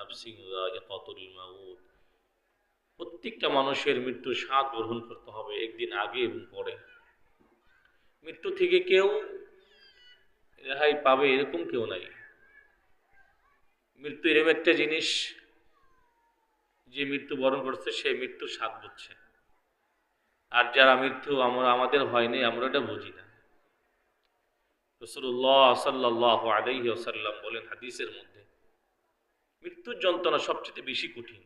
নাফসিন যায়িকাতুল মাউত। প্রত্যেকটা মানুষের মৃত্যুর স্বাদ গ্রহণ করতে হবে, একদিন আগে এবং পরে। মৃত্যু থেকে কেউ রেহাই পাবে এরকম কেউ নাই। মৃত্যু এরকম একটা জিনিস, যে মৃত্যু বরণ করছে সে মৃত্যুর স্বাদ বুঝছে, আর যারা মৃত্যু আমাদের হয়নি আমরা এটা বুঝি না। রাসূলুল্লাহ সাল্লাল্লাহু আলাইহি ওয়াসাল্লাম বলেন হাদিসের মধ্যে, মৃত্যুর যন্ত্রণা সবচেয়ে বেশি কঠিন।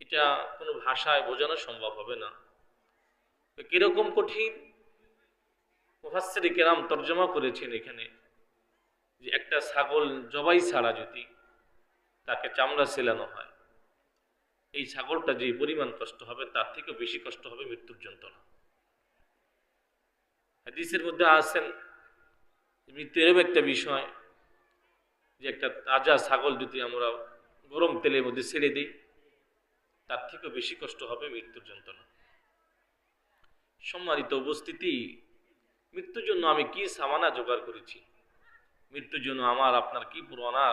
এটা কোনো ভাষায় বোঝানো সম্ভব হবে না। কিরকম কঠিন, মুফাসসির কেরাম তর্জমা করেছেন এখানে, যে একটা ছাগল জবাই ছাড়া যদি তাকে চামড়া ছেলানো হয়, এই ছাগলটা যে পরিমাণ কষ্ট হবে তার থেকে বেশি কষ্ট হবে মৃত্যুর যন্ত্রণা। হাদিসের মধ্যে আছেন মৃত্যু এরকম একটা বিষয়, যে একটা তাজা ছাগল যদি আমরা গরম তেলের মধ্যে ছেড়ে দিই তার থেকে বেশি কষ্ট হবে মৃত্যুর যন্ত্রণা। সম্মানিত উপস্থিতি, মৃত্যুর জন্য আমি কি সামানা জোগাড় করেছি, মৃত্যুর জন্য আমার আপনার কি পুরানা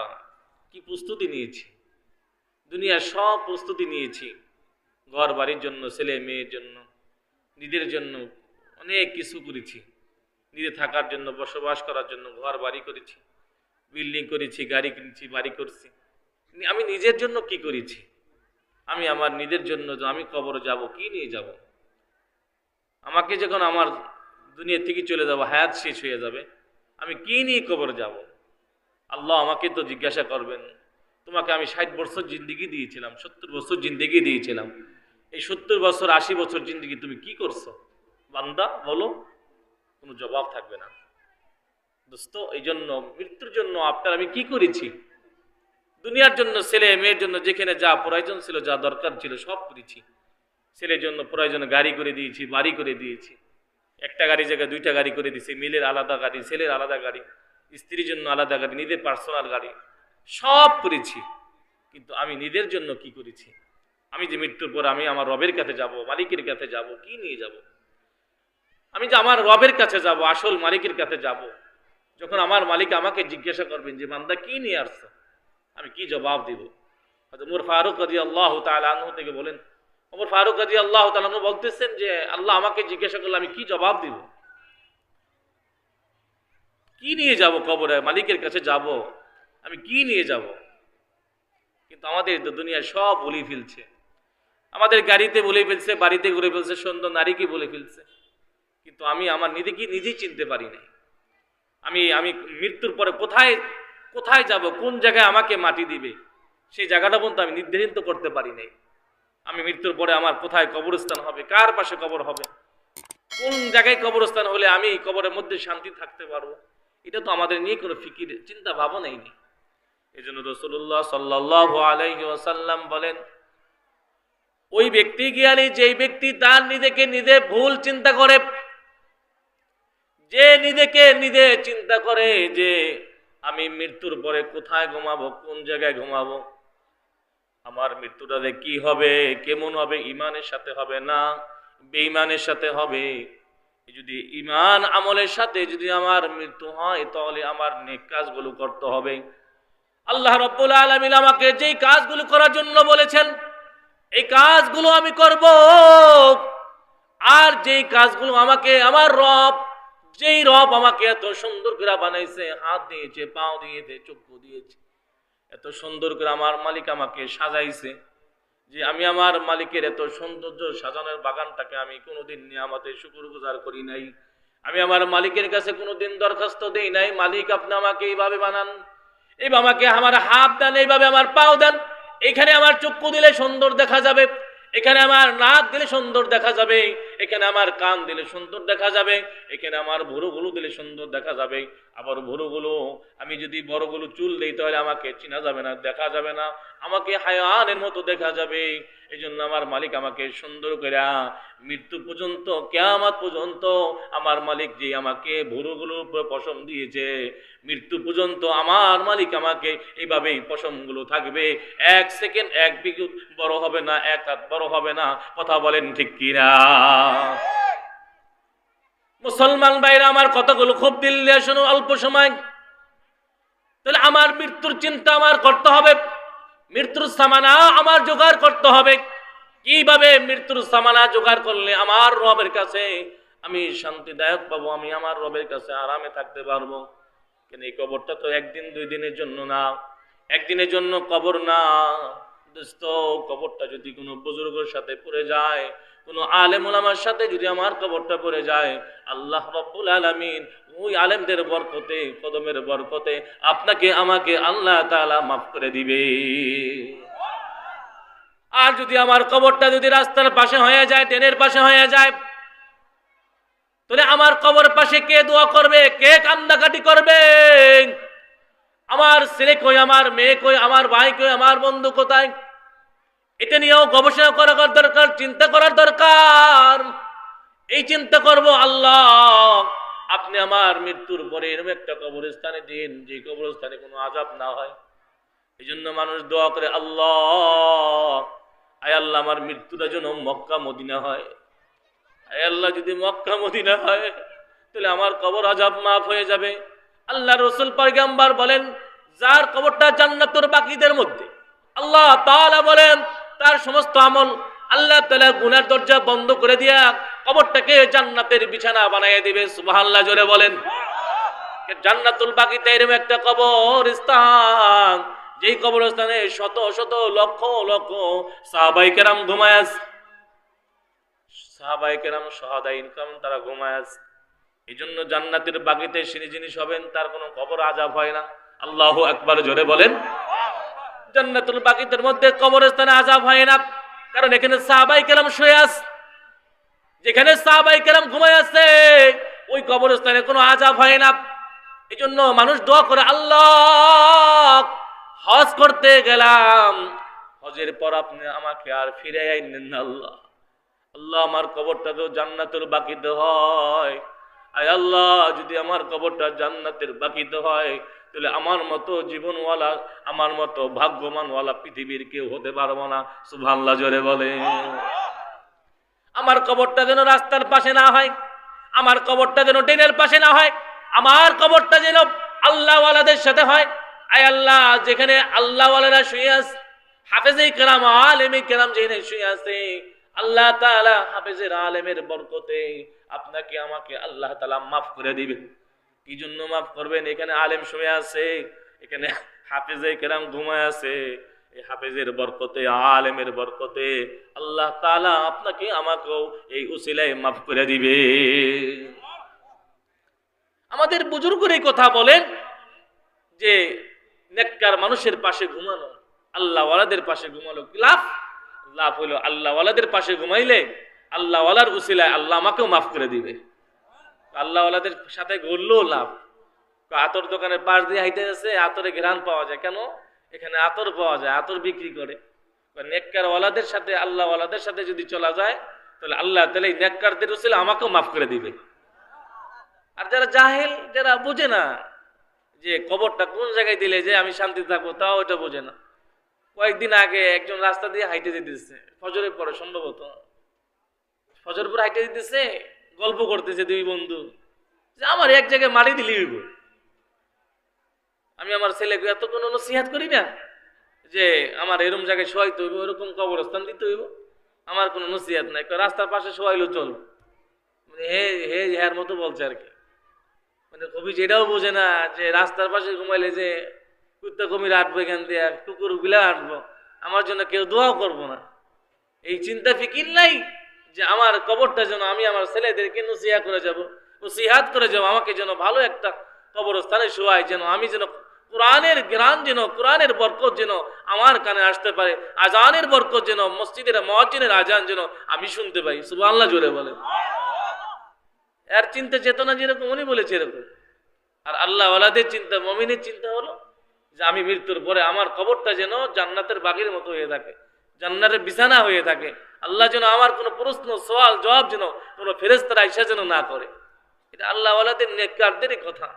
কি প্রস্তুতি নিয়েছি। দুনিয়ার সব প্রস্তুতি নিয়েছি, ঘর বাড়ির জন্য, ছেলে মেয়ের জন্য, নিজের জন্য অনেক কিছু করেছি। নিজে থাকার জন্য, বসবাস করার জন্য ঘর বাড়ি করেছি, বিল্ডিং করেছি, গাড়ি কিনেছি, বাড়ি করছি। আমি নিজের জন্য কি করেছি? আমি আমার নিজের জন্য আমি কবরে যাব, কি নিয়ে যাব? আমাকে যখন আমার দুনিয়া থেকে চলে যাব, হায়াত শেষ হয়ে যাবে, আমি কি নিয়ে কবরে যাব? আল্লাহ আমাকে তো জিজ্ঞাসা করবেন, তোমাকে আমি 60 বছর জিন্দেগি দিয়েছিলাম, 70 বছর জিন্দেগি দিয়েছিলাম, এই 70 বছর 80 বছর জিন্দেগি তুমি কি করছো বান্দা, বলো? কোনো জবাব থাকবে না। দোস্ত, এই জন্য মৃত্যুর জন্য আপনার আমি কি করেছি? দুনিয়ার জন্য, ছেলে মেয়ের জন্য যেখানে যা প্রয়োজন ছিল, যা দরকার ছিল সব করেছি। ছেলের জন্য প্রয়োজনে গাড়ি করে দিয়েছি, বাড়ি করে দিয়েছি, একটা গাড়ি জায়গায় 2টা গাড়ি করে দিয়েছি, মিলের আলাদা গাড়ি, ছেলের আলাদা গাড়ি, স্ত্রীর জন্য আলাদা গাড়ি, নিজের পার্সোনাল গাড়ি, সব করেছি। কিন্তু আমি নিজের জন্য কি করেছি? আমি যে মৃত্যুর পর আমি আমার রবের কাছে যাব, মালিকের কাছে যাব, কি নিয়ে যাব? আমি যে আমার রবের কাছে যাব, আসল মালিকের কাছে যাব, যখন আমার মালিক আমাকে জিজ্ঞাসা করবেন যে বান্দা কি নিয়ে আসছো, আমি কি জবাব দিব? ওমর ফারুক রাদিয়াল্লাহু তাআলা আনহু থেকে বলেন, ওমর ফারুক রাদিয়াল্লাহু তাআলা আনহু বলতেছেন যে আল্লাহ আমাকে জিজ্ঞাসা করলে আমি কি জবাব দিব? কি নিয়ে যাব কবরে? মালিকের কাছে যাব, আমি কি নিয়ে যাব? কিন্তু আমাদের দুনিয়ায় সব বলে ফেলছে, আমাদের গাড়িতে বলে ফেলছে, বাড়িতে ঘুরে ফেলছে, সুন্দর নারীকে বলে ফেলছে, কিন্তু আমি আমার নিজেকে নিজেই চিনতে পারি নাই। আমি মৃত্যুর পরে কোথায় কোথায় যাব, কোন জায়গায় আমাকে মাটি দিবে, সেই জায়গাটা পর্যন্ত আমি নির্ধারিত করতে পারি নাই। আমি মৃত্যুর পরে আমার কোথায় কবরস্থান হবে, কার পাশে কবর হবে, কোন জায়গায় কবরস্থান হলে আমি কবরের মধ্যে শান্তি থাকতে পারবো, এটা তো আমাদের নিয়ে কোনো ফিকির চিন্তা ভাবনাই নেই। এই জন্য রাসূলুল্লাহ সাল্লাল্লাহু আলাইহি ওয়াসাল্লাম বলেন, ওই ব্যক্তি জ্ঞানী যেই ব্যক্তি তার নিজেকে নিজে ভুল চিন্তা করে, যে নিজেকে নিজে চিন্তা করে যে আমি মৃত্যুর পরে কোথায় ঘুমাবো, কোন জায়গায় ঘুমাবো, আমার মৃত্যুটাতে কি হবে, কেমন হবে, ইমানের সাথে হবে না বেঈমানের সাথে হবে। যদি ইমান আমলের সাথে যদি আমার মৃত্যু হয়, তাহলে আমার নেক কাজগুলো করতে হবে। আল্লাহ রাব্বুল আলামিন আমাকে যেই কাজগুলো করার জন্য বলেছেন এই কাজগুলো আমি করব, আর যেই কাজগুলো আমাকে আমার রব, যেই রব আমাকে এত সুন্দর করে বানাইছে, হাত দিয়েছে, পাও দিয়েছে, চক্ষু দিয়েছে, এত সুন্দর করে আমার মালিক আমাকে সাজাইছে, যে আমি আমার মালিকের এত সৌন্দর্য সাজানোর বাগানটাকে আমি কোনোদিন নিয়ামতের শুকরগুজার করি নাই। আমি আমার মালিকের কাছে কোনোদিন দরখাস্ত দেই নাই, মালিক আপনি আমাকে এইভাবে বানান, এইভাবে আমাকে আমার হাত দেন, এইভাবে আমার পাও দেন, এখানে আমার চক্ষু দিলে সুন্দর দেখা যাবে, এখানে আমার নাক দিলে সুন্দর দেখা যাবে, এখানে আমার কান দিলে সুন্দর দেখা যাবে, এখানে আমার ভুরুগুলো দিলে সুন্দর দেখা যাবে। আবার ভুরুগুলো আমি যদি বড়গুলো চুল দেই তাহলে আমাকে চেনা যাবে না, দেখা যাবে না, আমাকে হায়ানের মতো দেখা যাবে। এই জন্য আমার মালিক আমাকে সুন্দর করে মৃত্যু পর্যন্ত, কিয়ামত পর্যন্ত আমার মালিক যে আমাকে ভুরুগুলোর উপর পশম দিয়েছে, মৃত্যু পর্যন্ত আমার মালিক আমাকে এইভাবেই পশমগুলো থাকবে, 1 সেকেন্ড 1 বিঘত বড় হবে না, 1 হাত বড় হবে না। কথা বলেন ঠিক কিনা? মুসলমান ভাইরা আমার কথাগুলো খুব দিল দিয়ে শোনো। অল্প সময় তাহলে আমার মৃত্যুর চিন্তা আমার করতে হবে, মৃত্যুর সামানা আমার জোগাড় করতে হবে। কিভাবে মৃত্যুর সামানা জোগাড় করলে আমার রবের কাছে আমি শান্তিদায়ক পাবো, আমি আমার রবের কাছে আরামে থাকতে পারবো? কিন্তু এই কবরটা তো একদিন দুই দিনের জন্য না, একদিনের জন্য কবর না দোস্ত। কবরটা যদি কোনো বুজুর্গের সাথে পড়ে যায়, কোনো আলেম ওলামার সাথে যদি আমার কবরটা পড়ে যায়, আল্লাহ রাব্বুল আলামিন ওই আলেমদের বরকতে, কদমের বরকতে আপনাকে আমাকে আল্লাহ তাআলা মাফ করে দিবে। আর যদি আমার কবরটা যদি রাস্তার পাশে হয়ে যায়, ট্রেনের পাশে হয়ে যায়, তাহলে আমার কবর পাশে কে দোয়া করবে, কে কান্নাকাটি করবে? আমার ছেলে কই, আমার মেয়ে কই, আমার ভাই কই, আমার বন্ধু কোথায়? এটা নিয়েও গবেষণা করার দরকার, চিন্তা করার দরকার। এই চিন্তা করব, আল্লাহ আপনি আমার মৃত্যুর পরে এরকম একটা কবরস্থানে দিন যে কবরস্থানে কোনো আযাব না হয়। এই জন্য মানুষ দোয়া করে, আল্লাহ আয় আল্লাহ আমার মৃত্যুটা যেন মক্কা মদিনা হয়। আয় আল্লাহ যদি মক্কা মদিনা হয় তাহলে আমার কবর আযাব মাফ হয়ে যাবে। আল্লাহ রাসূল পয়গম্বর বলেন, যার কবরটা জান্নাতুল বাকিদের মধ্যে, আল্লাহ তাআলা বলেন তার সমস্ত আমল আল্লাহ তাআলা গুনার দরজা বন্ধ করে দিয়া কবরটাকে জান্নাতের বিছানা বানিয়ে দিবে। সুবহানাল্লাহ জোরে বলেন। জান্নাতুল বাকিতে এরকম একটা কবরস্থান, যেই কবরস্থানে শত শত লক্ষ লক্ষ সাহাবায়ে কেরাম ঘুমায় আছে, সাহাবায়ে কেরাম শাহাদায়ে কিরাম তারা ঘুমায় আছে। এই জন্য জান্নাতের বাগিতে যিনি জিনিস হবেন তার কোনো কবর আযাব হয় না। আল্লাহু আকবার জোরে বলেন। জান্নাতুল বাগিতের মধ্যে কবরস্থানে আযাব হয় না, কারণ এখানে সাহাবায়ে কেরাম শুয়ে আছে। যেখানে সাহাবায়ে কেরাম ঘুমায় আছে ওই কবরস্থানে কোনো আযাব হয় না। এই জন্য মানুষ দোয়া করে, আল্লাহ হজ করতে গেলাম, হজের পর আপনি আমাকে আর ফিরে আইনেন না। আল্লাহ আল্লাহ আমার কবরটা তো জান্নাতুল বাকিতে হয়। আয় আল্লাহ যদি আমার কবরটা জান্নাতের বাকিতে হয় তাহলে আমার মতো জীবনওয়ালা, আমার মতো ভাগ্যমানওয়ালা পৃথিবীর কেউ হতে পারবো না। সুবহানাল্লাহ জোরে বলে। আমার কবরটা যেন রাস্তার পাশে না হয়, আমার কবরটা যেন ট্রেনের পাশে না হয়, আমার কবরটা যেন আল্লাহওয়ালাদের সাথে হয়। আয় আল্লাহ যেখানে আল্লাহওয়ালারা শুয়ে আছে, হাফেজে কেরাম আলেমে কেরাম যেখানে শুয়ে আছে, আল্লাহ তাআলা হাফেজের আলেমের বরকতে আপনাকে আমাকে আল্লাহ তাআলা মাফ করে দিবেন। কি জন্য মাফ করবেন? এখানে আলেম শুয়ে আছে, এখানে হাফেজে কেরাম ঘুমায় আছে, এই হাফেজের বরকতে, আলেমের বরকতে আল্লাহ তাআলা আপনাকে আমাকেও এই উসিলায় মাফ করে দিবে। আমাদের বুজুর্গরা এই কথা বলেন যে নেককার মানুষের পাশে ঘুমানো, আল্লাহওয়ালাদের পাশে ঘুমালো কি লাভ? লাভ হইল আল্লাহওয়ালাদের পাশে ঘুমাইলে আল্লাহওয়ালার উসিলায় আল্লাহ আমাকেও মাফ করে দিবে। আল্লাহওয়ালাদের সাথে ঘুরলেও লাভ। আতর দোকানের পাশ দিয়ে হাইতে আছে, আতরে ঘ্রাণ পাওয়া যায়। কেন? এখানে আতর পাওয়া যায়, আতর বিক্রি করে। নেককার ওয়ালাদের সাথে, আল্লাহওয়ালাদের সাথে যদি চলা যায় তাহলে আল্লাহ তাআলা এই নেককারদের উসিলা আমাকেও মাফ করে দিবে। আর যারা জাহেল, যারা বোঝে না যে কবরটা কোন জায়গায় দিলে যে আমি শান্তি থাকবো, তাও এটা বোঝে না। কয়েকদিন আগে একজন রাস্তা দিয়ে হাইটে যেতেছে, ফজরের পরে সম্ভবত, ফজর পরে হাইটে যেতেছে, গল্প করতেছে দুই বন্ধু যে আমার এক জায়গায় মারি দিলি হইব। আমি আমার ছেলেকে এত কোনো নসিহত করি না যে আমার এরকম জায়গায় শোয়াইতে হইব, এরকম কবরস্থান দিতে হইব, আমার কোনো নসিহত নাই, রাস্তার পাশে শোয়াইলো চল। মানে হে হ্যার মতো বলছে আর কি। মানে কবি যেটাও বোঝে না যে রাস্তার পাশে ঘুমাইলে যে কুত্তা কুমির আটবো, এখান দিয়ে কুকুর গুলা আটবো, আমার জন্য কেউ দোয়াও করবো না। এই চিন্তা ফিকির নাই যে আমার কবরটা যেন আমি আমার ছেলেদেরকে নসিহত করে যাব, আমাকে যেন ভালো একটা কবরস্থানে শোয়ায়, যেন আমি যেন কোরআনের জ্ঞান, যেন কোরআনের বরকত যেন আমার কানে আসতে পারে, আজানের বরকত যেন মসজিদের মুয়াজ্জিনের আজান যেন আমি শুনতে পাই। সুবহানাল্লাহ জোরে বলে। এর চিন্তা চেতনা যেরকম উনি বলেছে এরকম। আর আল্লাহ ওয়ালাদের চিন্তা, মুমিনের চিন্তা হলো যে আমি মৃত্যুর পরে আমার কবরটা যেন জান্নাতের বাগের মতো হয়ে থাকে, জান্নাতের বিছানা হয়ে থাকে। আল্লাহ যেন আমার কোনো প্রশ্ন সওয়াল জবাব যেন কোনো ফেরেশতারা আইসা যেন না করে। এটা আল্লাহ ওয়ালাদের নেককারদেরই কথা।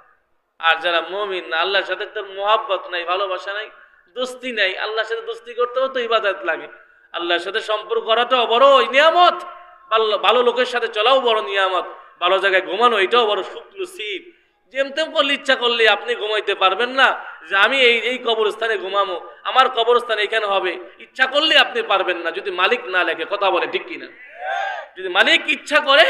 আর যারা মুমিন না, আল্লাহর সাথে তার মুহাব্বত নাই, ভালোবাসা নাই, দোস্তি নাই, আল্লাহর সাথে দোস্তি করতেও তো ইবাদত লাগে। আল্লাহর সাথে সম্পর্ক করাটাও বড় নিয়ামত, ভালো লোকের সাথে চলাও বড় নিয়ামত, ভালো জায়গায় ঘুমানো এটাও বড় সুখ নসিব। যেমতেম করলে ইচ্ছা করলে আপনি ঘুমাইতে পারবেন না যে আমি এই এই কবরস্থানে ঘুমাবো, আমার কবরস্থান এখানে হবে, ইচ্ছা করলে আপনি পারবেন না যদি মালিক না লেখে। কথা বলে ঠিক কিনা? যদি মালিক ইচ্ছা করে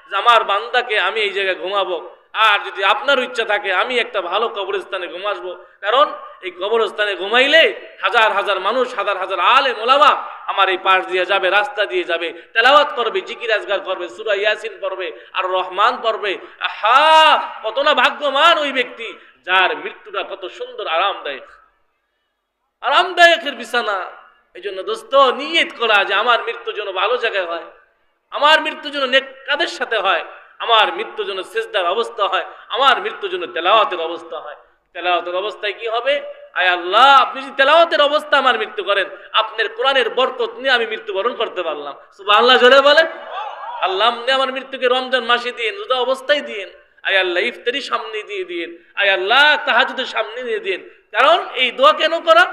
যে আমার বান্দাকে আমি এই জায়গায় ঘুমাবো, আর যদি আপনার ইচ্ছা থাকে আমি একটা ভালো কবরস্থানে ঘুমাসবো, কারণ এই কবরস্থানে ঘুমাইলে হাজার হাজার মানুষ, হাজার হাজার আলেম ওলামা আমার এই পাশ দিয়ে যাবে, রাস্তা দিয়ে যাবে, তেলাওয়াত করবে, জিকির আজগার করবে, সূরা ইয়াসিন পড়বে, আর রহমান পড়বে। আহা, কত না ভাগ্যবান ওই ব্যক্তি যার মৃত্যুটা কত সুন্দর আরামদায়ক, আরামদায়কের বিছানা। এই জন্য দোস্ত, নিয়ত করা যে আমার মৃত্যু যেন ভালো জায়গায় হয়, আমার মৃত্যু যেন নেক কাদের সাথে হয়, আমার মৃত্যু যেন সিজদার অবস্থা হয়, আমার মৃত্যু যেন তেলাওয়াতের অবস্থা হয়। তেলাওয়াতের অবস্থায় কি হবে? আয় আল্লাহ, আপনি যদি তেলাওয়াতের অবস্থা আমার মৃত্যু করেন, আপনার কোরআনের বরকত নিয়ে আমি মৃত্যুবরণ করতে পারলাম। সুবহানাল্লাহ জোরে বলেন। আল্লাহ আপনি আমার মৃত্যুকে রমজান মাসে দিয়েন, রোজা অবস্থায় দিয়েন। আয় আল্লাহ, ইফতারি সামনে দিয়ে দিয়েন। আয় আল্লাহ, তাহাজ্জুদের সামনে দিয়ে দিয়েন। কারণ এই দোয়া কেন করা?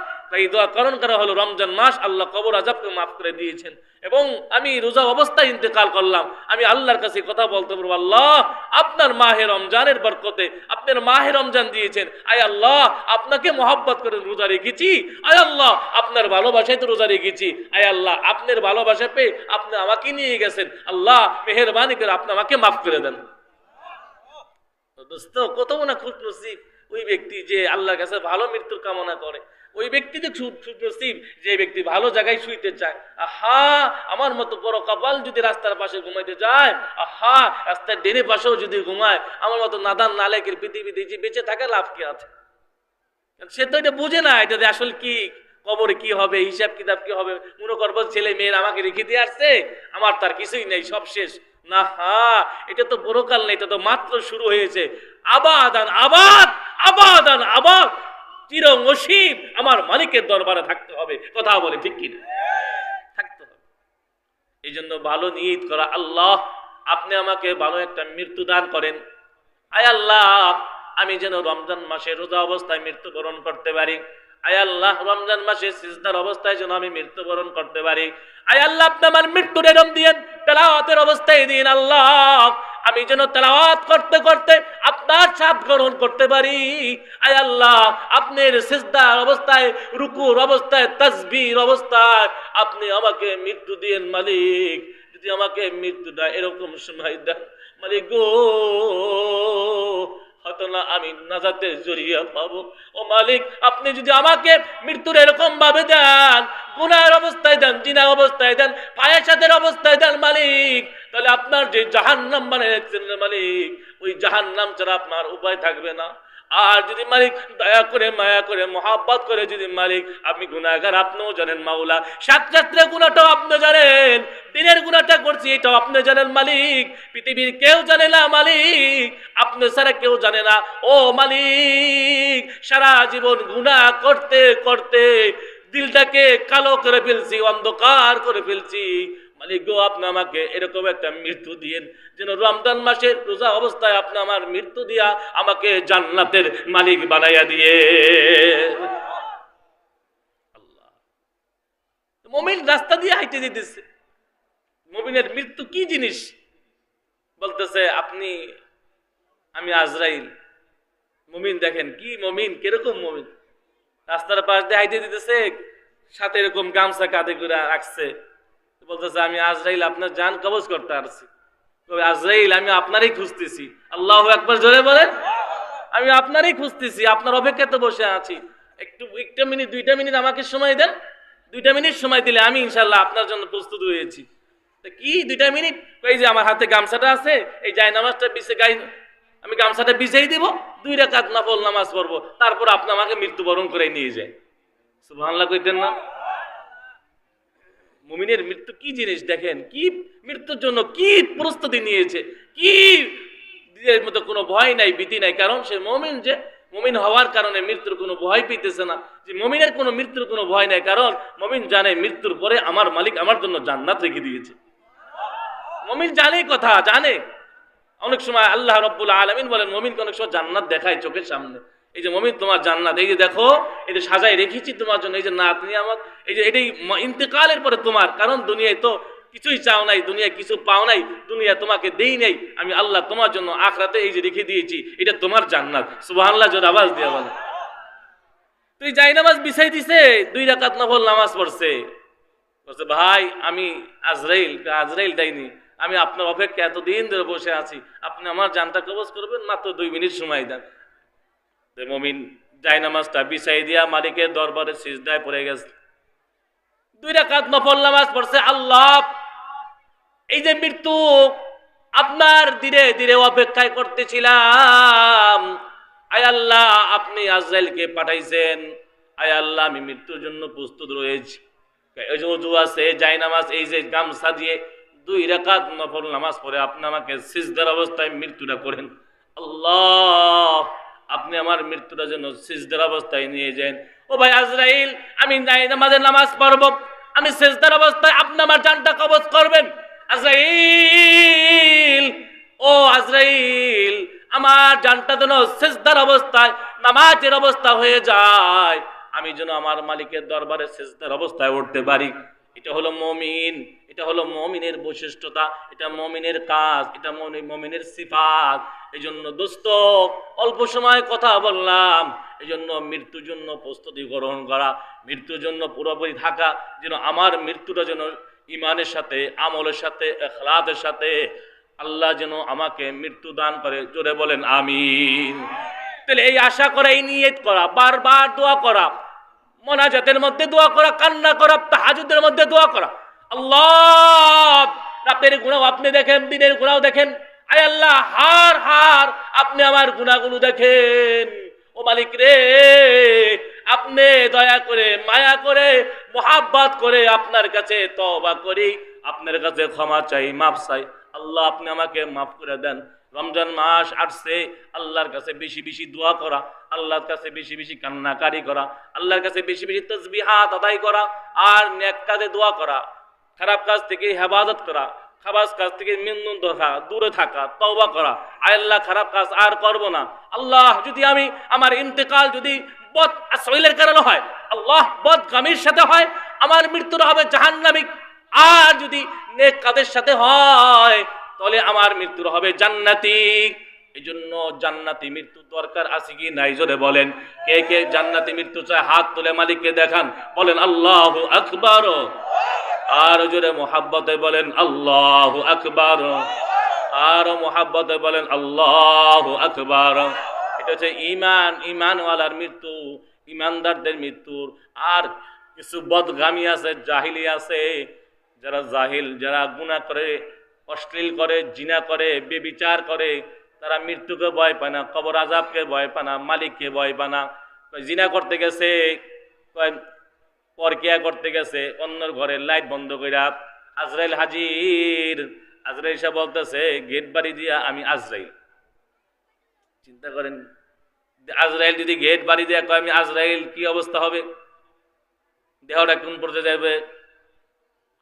এই দোয়া কারণ করা হলো রমজান মাস, আল্লাহ কবর আযাবকে মাফ করে দিয়েছেন, এবং আমি রোজা অবস্থায় ইন্তেকাল করলাম, আমি আল্লাহর কাছে কথা বলতে পারবো, আল্লাহ আপনার মাহে রমজানের বরকতে আপনার মাহে রমজান দিয়েছেন, আয় আল্লাহ আপনাকে মহব্বত করে রোজা রেখেছি, আয় আল্লাহ আপনার ভালোবাসায় তো রোজা রেখেছি, আয় আল্লাহ আপনার ভালোবাসা পেয়ে আপনি আমাকে নিয়ে গেছেন, আল্লাহ মেহেরবানি করে আপনি আমাকে মাফ করে দেন। দোস্ত, কত না খুশ নসিব ওই ব্যক্তি যে আল্লাহর কাছে ভালো মৃত্যুর কামনা করে, ওই ব্যক্তি যে খুশ নসিব যে ব্যক্তি ভালো জায়গায় শুইতে চায়। আহা, আমার মতো বড় কপাল যদি রাস্তার পাশে ঘুমাইতে যায়, আহা রাস্তার ডেনে পাশেও যদি ঘুমায়, আমার মতো নাদান নালেকের পৃথিবীতে যে বেঁচে থাকে লাভ কি আছে? সে তো এটা বুঝে না, এটা আসলে কি কবরে কি হবে, হিসাব কিতাব কি হবে, মনে করবো ছেলে মেয়ের আমাকে রেখে দিয়ে আসছে, আমার তার কিছুই নেই, সব শেষ। না, এটা তো পরকাল নেই, এটা তো মাত্র শুরু হয়েছে। আবাদান আবাদ, আবাদান আবাদ, চিরনসীব আমার মালিকের দরবারে থাকতে হবে। কথা বলে ঠিক কিনা? থাকতে হবে। এই জন্য ভালো নিয়ত করা, আল্লাহ আপনি আমাকে ভালো একটা মৃত্যু দান করেন, আয় আল্লাহ আমি যেন রমজান মাসে রোজা অবস্থায় মৃত্যুবরণ করতে পারি, আয় আল্লাহ রমজান মাসে সিজদার অবস্থায় যেন আমি মৃত্যুবরণ করতে পারি, আয় আল্লাহ আপনি আমার মৃত্যুর এরম দিয়েন, তেলাওয়াতের অবস্থায় দিন, আল্লাহ আমি যেন তেলাওয়াত করতে করতে আপনার স্বাদ গ্রহণ করতে পারি, আয় আল্লাহ আপনার সিজদার অবস্থায়, রুকুর অবস্থায়, তাসবির অবস্থায় আপনি আমাকে মৃত্যু দিয়েন মালিক। যদি আমাকে মৃত্যুটা এরকম সময় দেন মালিক গো, হয়তো না আমি নাজাতের জরিয়া পাবো। ও মালিক, আপনি যদি আমাকে মৃত্যুর এরকম ভাবে দেন, গুনাহের অবস্থায় দেন, জিনা অবস্থায় দেন, ফাহিশাতের অবস্থায় দেন মালিক, তাহলে আপনার যে জাহান্নাম বানিয়েছেন মালিক, ওই জাহান্নাম ছাড়া আপনার উপায় থাকবে না। আর যদি মালিক দয়া করে মায়া করে মহাব্বত করে যদি মালিক, আপনি গুনাহগার আপনিও জানেন মাওলা, সাত রাত্রের গুনাহটাও আপনি জানেন, দিনের গুনাহটা করছি এটাও আপনি জানেন মালিক, পৃথিবীর কেউ জানে না মালিক, আপনি ছাড়া কেউ জানে না। ও মালিক, সারা জীবন গুনাহ করতে করতে দিলটাকে কালো করে ফেলছি, অন্ধকার করে ফেলছি মালিক গো, আপনি আমাকে এরকম একটা মৃত্যু দিয়েন যেন রমজান মাসের রোজা অবস্থায় আপনি আমার মৃত্যু দিয়া আমাকে জান্নাতের মালিক বানাইয়া দিয়ে। আল্লাহ, মুমিন রাস্তা দিয়ে হাইটে যেতেছে, মুমিনের মৃত্যু কি জিনিস বলতেছে, আপনি আমি আজরাইল। মুমিন দেখেন কি মুমিন, কিরকম মুমিন, রাস্তার পাশ দিয়ে হাইটে দিতেছে, সাথে এরকম গামছা কাঁধে করে রাখছে, বলতেছে আমি আজরাইল আপনার জান কবজ করতে আসছি। আজরাইল আমি আপনারই খুঁজতেছি। আল্লাহু আকবার জোরে বলেন। আমি আপনারই খুঁজতেছি, আপনার অপেক্ষাতে বসে আছি, একটা মিনিট 2টা মিনিট আমাকে সময় দেন, 2টা মিনিট সময় দিলে আমি ইনশাল্লাহ আপনার জন্য প্রস্তুত হয়েছি। কি 2টা মিনিট? এই যে আমার হাতে গামছাটা আছে, এই জায়নামাজটা বিছে গাই, আমি গামছাটা বিছাই দিব, 2 রাকাত নফল নামাজ পড়বো, তারপর আপনি আমাকে মৃত্যুবরণ করে নিয়ে যায়। সুবহানাল্লাহ কইতেন না? মুমিনের মৃত্যু কি জিনিস দেখেন, কি মৃত্যুর জন্য কি প্রস্তুতি নিয়েছে, কি এর মতো কোনো ভয় নাই, ভীতি নাই, কারণ সে মুমিন, যে মুমিন হওয়ার কারণে মৃত্যুর কোনো ভয় পেতেছে না, যে মুমিনের কোনো মৃত্যুর কোনো ভয় নাই, কারণ মুমিন জানে মৃত্যুর পরে আমার মালিক আমার জন্য জান্নাত রেখে দিয়েছে। মুমিন জানে, কথা জানে। অনেক সময় আল্লাহ রাব্বুল আলামিন বলেন, মুমিনকে অনেক সময় জান্নাত দেখায় চোখের সামনে, এই যে মুমিন তোমার জান্নাত, এই যে দেখো এটা সাজাই রেখেছি তোমার জন্য, এই যে নাত নিয়ামত, এই যে এটাই ইন্তেকালের পরে তোমার, কারণ দুনিয়ায় তো কিছুই চাও নাই, দুনিয়া কিছু পাও নাই, দুনিয়া তোমাকে দেই নাই, আমি আল্লাহ তোমার জন্য আখিরাতে এই যে রেখে দিয়েছি, এটা তোমার জান্নাত। সুবহানাল্লাহ, জোরে আওয়াজ দিয়ে বলো। তুই যাই নামাজ বিছাই দিছে, 2 রাকাত নফল নামাজ পড়ছে, বলছে ভাই আমি আজরাইল দেয়নি, আমি আপনার অপেক্ষা এতদিন ধরে বসে আছি, আপনি আমার জানটা কবজ করবেন, মাত্র 2 মিনিট সময় দেন। মুমিন যাই নামাজটা বিছাই দিয়া মালিকের দরবারে সিজদায় পড়ে গেছে, 2 রাকাত নফল নামাজ পড়ছে। আল্লাহ, এই যে মৃত্যু, আপনার ধীরে ধীরে অপেক্ষায় করতেছিলাম, আয় আল্লাহ আপনি আজরাইলকে পাঠাইছেন, আয় আল্লাহ আমি মৃত্যুর জন্য প্রস্তুত রয়েছি। এই যে ওযু আছে, যাই নামাজ, এই যে গামছা দিয়ে 2 রাকাত নফল নামাজ পড়ে আপনি আমাকে সিজদার অবস্থায় মৃত্যুটা করেন। আল্লাহ, আপনি আমার মৃত্যুটা যেন সিজদার অবস্থায় নিয়ে যান। ও ভাই আজরাইল, আমি যাই নামাজের নামাজ পড়ব, আমি সিজদার অবস্থায় আপনি আমার জানটা কবজ করবেন। আজরাইল, ও আজরাইল, আমার জানটা যেন সিজদার অবস্থায়, নামাজের অবস্থা হয়ে যায়, আমি যেন আমার মালিকের দরবারে সিজদার অবস্থায় উঠতে পারি। এটা হলো মুমিন, এটা হলো মুমিনের বৈশিষ্ট্যতা, এটা মুমিনের কাজ, এটা মুমিনের সিফাত। এইজন্য দোস্ত, অল্প সময় কথা বললাম, এইজন্য মৃত্যুর জন্য প্রস্তুতি গ্রহণ করা, মৃত্যুর জন্য পুরোপুরি থাকা, যেন আমার মৃত্যুটা যেন ইমানের সাথে, আমলের সাথে, ইখলাসের সাথে, আল্লাহ যেন আমাকে মৃত্যু দান করে। জোরে বলেন আমিন। তাহলে এই আশা করা, এই নিয়ত করা, বারবার দোয়া করা, মোনাজাতের মধ্যে দোয়া করা, কান্না করা, তাহাজ্জুদের মধ্যে দোয়া করা। আল্লাহ, রাতের গুনাহ আপনি দেখেন, দিনের গুনাহ দেখেন, আয় আল্লাহ হার আপনি আমার গুনাহগুলো দেখেন। ও মালিক রে, আপনি দয়া করে, মায়া করে, মোহাব্বত করে আপনার কাছে তওবা করি, আপনার কাছে ক্ষমা চাই, মাফ চাই। আল্লাহ আপনি আমাকে মাফ করে দেন। রমজান মাস আসছে, আল্লাহর কাছে বেশি বেশি দোয়া করা, আল্লাহর কাছে বেশি বেশি কান্নাকারি করা, আল্লাহর কাছে বেশি বেশি তাসবিহাত আদায় করা, আর নেক কাজে দোয়া করা, খারাপ কাজ থেকে হেফাজত করা, খারাপ কাজ থেকে দূরে থাকা, তওবা করা। আয় আল্লাহ, খারাপ কাজ আর করব না। আল্লাহ, যদি আমি, আমার ইন্তেকাল যদি বদ আসলের কারণে হয়, আল্লাহ বদগামীর সাথে হয়, আমার মৃত্যুটা হবে জাহান্নামী। আর যদি নেক কাজের সাথে হয়, তাহলে আমার মৃত্যু হবে জান্নাতি। এই জন্য জান্নাতি মৃত্যু দরকার আছে কি নাই, জোরে বলেন। কে কে জান্নাতি মৃত্যু চায় হাত তুলে মালিককে দেখান, বলেন আল্লাহু আকবার। আর জোরে মোহাব্বতে বলেন আল্লাহু আকবার, আর মোহাব্বতে বলেন আল্লাহু আকবার। এটা হচ্ছে ঈমান, ঈমানওয়ালার মৃত্যু, ঈমানদারদের মৃত্যুর। আর কিছু বদগামী আছে, জাহিলি আছে, যারা জাহিল, যারা গুনাহ করে, অশ্লীল করে, জিনা করে, বেবিচার করে, তারা মৃত্যুকে ভয় পায় না, কবর আযাবকে ভয় পায় না, মালিককে ভয় পায় না। জিনা করতে গেছে, পরকিয়া করতে গেছে, অন্যর ঘরে লাইট বন্ধ কইরা, আজরাইল হাজির, আজরাইল সাহেব বলতেছে গেট বাড়ি দিয়া আমি আজরাইল। চিন্তা করেন, আজরাইল যদি গেট বাড়ি দিয়া কয় আমি আজরাইল, কি অবস্থা হবে? দেহটা কোন পর্যায়ে যাবে,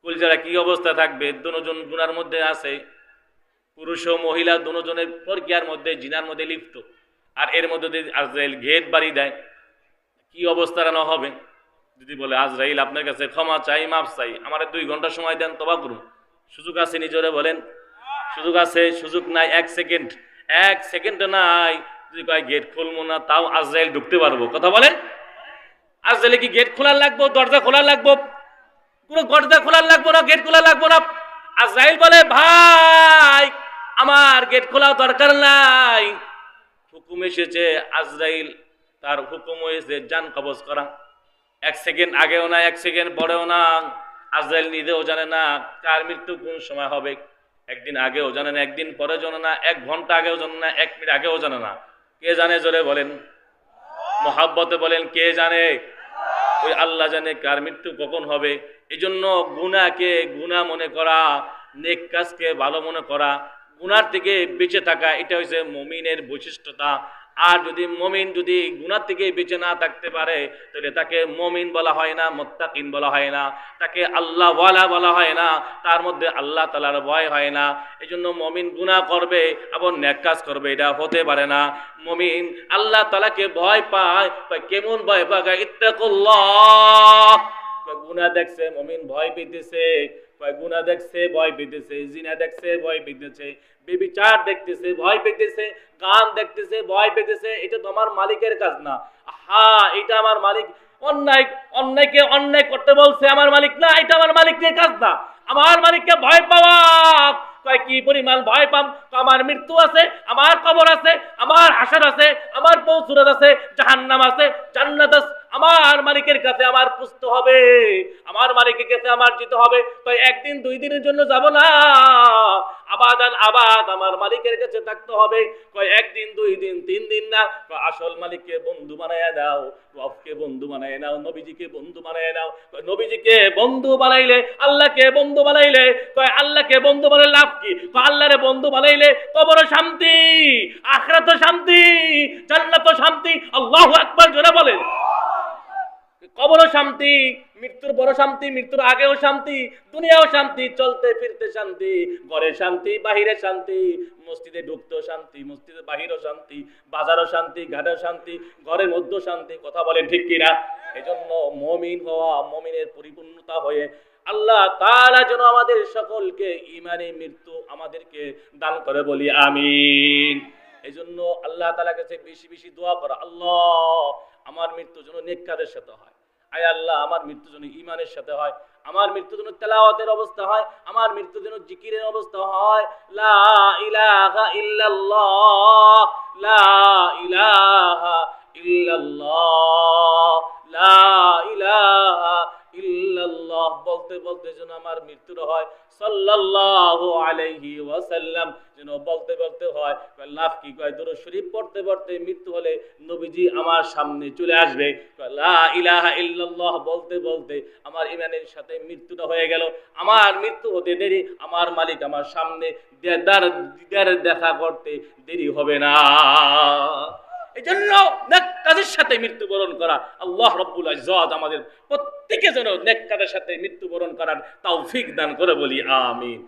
কলিজারা কি অবস্থা থাকবে? দুজন গুনার মধ্যে আছে, পুরুষ ও মহিলা দুজনের পরকিয়ার মধ্যে, জিনার মধ্যে লিপ্ত, আর এর মধ্যে যদি আজরাইল গেট বাড়ি দেয়, কি অবস্থাটা না হবে? যদি বলে আজরাইল আপনার কাছে ক্ষমা চাই, মাফ চাই, আমার 2 ঘন্টা সময় দেন, তওবা করুন, সুযোগ আছে নিজরে বলেন? সুযোগ আছে? সুযোগ নাই, 1 সেকেন্ড নাই। যদি কয় গেট খুলবো না, তাও আজরাইল ঢুকতে পারবো, কথা বলেন? আজরাইলে কি গেট খোলা লাগবো, দরজা খোলা লাগবো? কোনো দরজা খোলা লাগবো না, গেট খোলা লাগবো না। আজরাইল বলে ভাই আমার গেট খোলা দরকার নাই, হুকুম এসেছে, আজরাইল তার হুকুম হয়েছে জান কবজ করা। 1 সেকেন্ড আগেও না, 1 সেকেন্ড পরেও না। আজরাইল নিজেও জানে না কার মৃত্যু কোন সময় হবে, একদিন আগেও জানে না, একদিন পরে জানে না, 1 ঘন্টা আগেও জানে না, 1 মিনিট আগেও জানে না। কে জানে, জোরে বলেন, মোহাব্বতে বলেন, কে জানে? ওই আল্লাহ জানে কার মৃত্যু কখন হবে। এই জন্য গুনাহকে গুনাহ মনে করা, নেক কাজকে ভালো মনে করা, গুনার থেকে বেঁচে থাকা, এটা হচ্ছে মুমিনের বৈশিষ্ট্যতা। আর যদি মুমিন যদি গুনাহ থেকে বেঁচে না থাকতে পারে, তাহলে তাকে মুমিন বলা হয় না, মুত্তাকিন বলা হয় না, তাকে আল্লাহ ওয়ালা বলা হয় না, তার মধ্যে আল্লাহ তাআলার ভয় হয় না। এই জন্য মুমিন গুনাহ করবে আবার নেক কাজ করবে, এটা হতে পারে না। মুমিন আল্লাহ তাআলাকে ভয় পায়, কেমন ভয় পায়? ইত্তাকুল্লাহ। গুনাহ দেখছে মুমিন ভয় পেতেছে, কয় গুনাহ দেখছে ভয় পেতেছে, জিনা দেখছে ভয় পেতেছে, ব্যভিচার দেখতেছে ভয় পেতেছে, গান দেখতেছে ভয় পেতেছে, এটা তো আমার মালিকের কাজ না। হ্যাঁ, এটা আমার মালিক অন্যায়কে অন্যায় করতে বলছে আমার মালিক না, এটা আমার মালিকের কাজ না। আমার মালিককে ভয় পাওয়া, কয় কি পরিমাণ ভয় পাম? আমার মৃত্যু আছে, আমার কবর আছে, আমার হাসর আছে, আমার পৌঁছুরাত আছে, জাহান্নাম আছে, জান্নাত আছে। আমার মালিকের কাছে আমার পুষতে হবে, আমার মালিকের কাছে আমার যেতে হবে। কয় একদিন দুই দিনের জন্য যাব না, আবাদান আবাদ আমার মালিকের কাছে থাকতে হবে। কয় একদিন দুই দিন তিন দিন না, আসল মালিককে বন্ধু বানায় দাও, রবকে বন্ধু বানায় নাও, নবীজিকে বন্ধু বানায় নাও। নবীজিকে বন্ধু বানাইলে, আল্লাহকে বন্ধু বানাইলে, কয় আল্লাহকে বন্ধু বানাইলে লাভ কি? আল্লাহরে বন্ধু বানাইলে কবর শান্তি, আখিরাত শান্তি, জান্নাত শান্তি। আল্লাহু আকবার জোরে বলেন। কবর শান্তি, মৃত্যুর বড় শান্তি, মৃত্যুর আগেও শান্তি, দুনিয়াও শান্তি, চলতে ফিরতে শান্তি, ঘরে শান্তি, বাহিরে শান্তি, মসজিদে ঢুকতেও শান্তি, মসজিদের বাহিরেও শান্তি, বাজারও শান্তি, ঘাটেও শান্তি, ঘরের মধ্যেও শান্তি। কথা বলেন ঠিক কিনা? এজন্য মুমিন হওয়া, মুমিনের পরিপূর্ণতা হয়ে আল্লাহ তাআলা যেন আমাদের সকলকে ঈমানে মৃত্যু আমাদেরকে দান করে, বলি আমিন। এজন্য আল্লাহ তাআলার কাছে বেশি বেশি দোয়া করা, আল্লাহ আমার মৃত্যু যেন নেককারের সাথে হয়। আয় আল্লাহ, আমার মৃত্যু যেন ঈমানের সাথে হয়, আমার মৃত্যু যেন তেলাওয়াতের অবস্থা হয়, আমার মৃত্যু যেন জিকিরের অবস্থা হয়। লা ইলাহা ইল্লাল্লাহ, লা ইলাহা ইল্লাল্লাহ, লা ইলাহা ইল্লাল্লাহ বলতে বলতে যেন আমার মৃত্যু হয়। সাল্লাল্লাহু আলাইহি ওয়াসাল্লাম যেন বলতে বলতে হয়। লাভ কি? কয় দুরূদ শরীফ পড়তে পড়তে মৃত্যু হলে নবীজি আমার সামনে চলে আসবে। লা ইলাহা ইল্লাল্লাহ বলতে বলতে আমার ঈমানের সাথে মৃত্যুটা হয়ে গেল। আমার মৃত্যু হতে দেরি, আমার মালিক আমার সামনে দিদার দেখা করতে দেরি হবে না। এজন্য নেক কাজের সাথে মৃত্যুবরণ করা, আল্লাহ রাব্বুল ইজ্জত আমাদের প্রত্যেককে যেন নেক কাজের সাথে মৃত্যুবরণ করার তৌফিক দান করে, বলি আমিন।